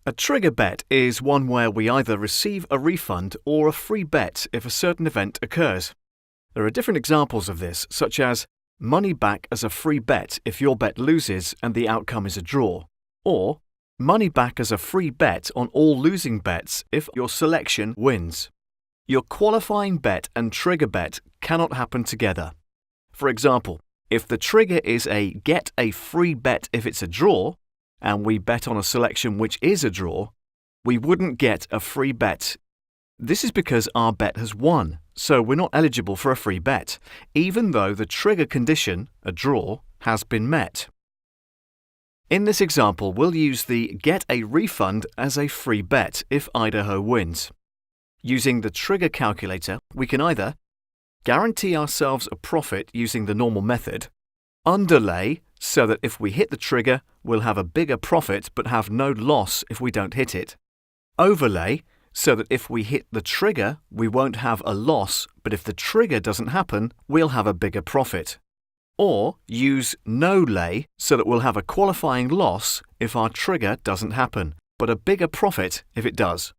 A trigger bet is one where we either receive a refund or a free bet if a certain event occurs. There are different examples of this, such as money back as a free bet if your bet loses and the outcome is a draw, or money back as a free bet on all losing bets if your selection wins. Your qualifying bet and trigger bet cannot happen together. For example, if the trigger is a get a free bet if it's a draw, and we bet on a selection which is a draw, we wouldn't get a free bet. This is because our bet has won, so we're not eligible for a free bet, even though the trigger condition, a draw, has been met. In this example, we'll use the get a refund as a free bet if Idaho wins. Using the trigger calculator, we can either guarantee ourselves a profit using the normal method, underlay so that if we hit the trigger, we'll have a bigger profit but have no loss if we don't hit it, overlay so that if we hit the trigger, we won't have a loss, but if the trigger doesn't happen, we'll have a bigger profit. Or use no lay so that we'll have a qualifying loss if our trigger doesn't happen, but a bigger profit if it does.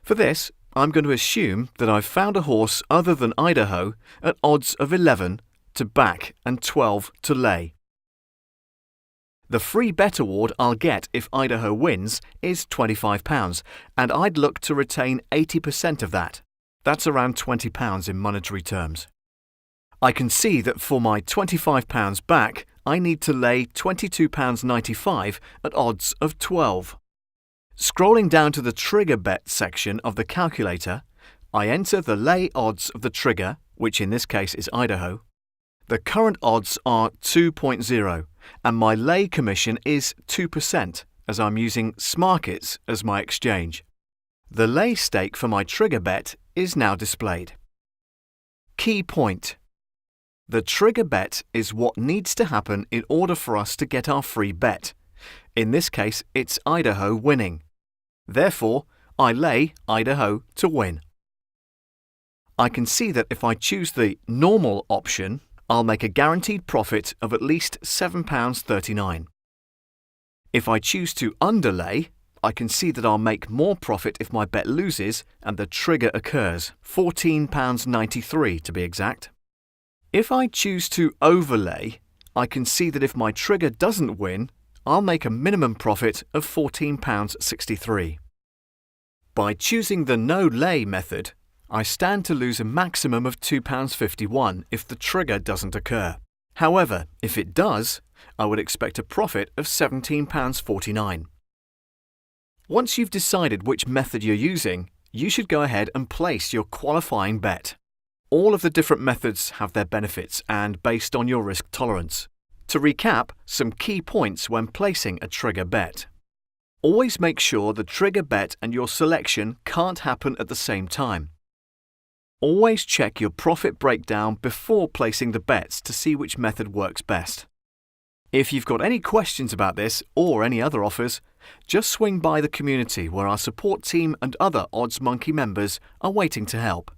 For this, I'm going to assume that I've found a horse other than Idaho at odds of 11 to back and 12 to lay. The free bet award I'll get if Idaho wins is £25, and I'd look to retain 80% of that. That's around £20 in monetary terms. I can see that for my £25 back, I need to lay £22.95 at odds of 12. Scrolling down to the trigger bet section of the calculator, I enter the lay odds of the trigger, which in this case is Idaho. The current odds are 2.0, and my lay commission is 2%, as I'm using Smarkets as my exchange. The lay stake for my trigger bet is now displayed. Key point: the trigger bet is what needs to happen in order for us to get our free bet. In this case, it's Idaho winning. Therefore, I lay Idaho to win. I can see that if I choose the normal option, I'll make a guaranteed profit of at least £7.39. If I choose to underlay, I can see that I'll make more profit if my bet loses and the trigger occurs, £14.93 to be exact. If I choose to overlay, I can see that if my trigger doesn't win, I'll make a minimum profit of £14.63. By choosing the no-lay method, I stand to lose a maximum of £2.51 if the trigger doesn't occur. However, if it does, I would expect a profit of £17.49. Once you've decided which method you're using, you should go ahead and place your qualifying bet. All of the different methods have their benefits and based on your risk tolerance. To recap, some key points when placing a trigger bet. Always make sure the trigger bet and your selection can't happen at the same time. Always check your profit breakdown before placing the bets to see which method works best. If you've got any questions about this or any other offers, just swing by the community where our support team and other OddsMonkey members are waiting to help.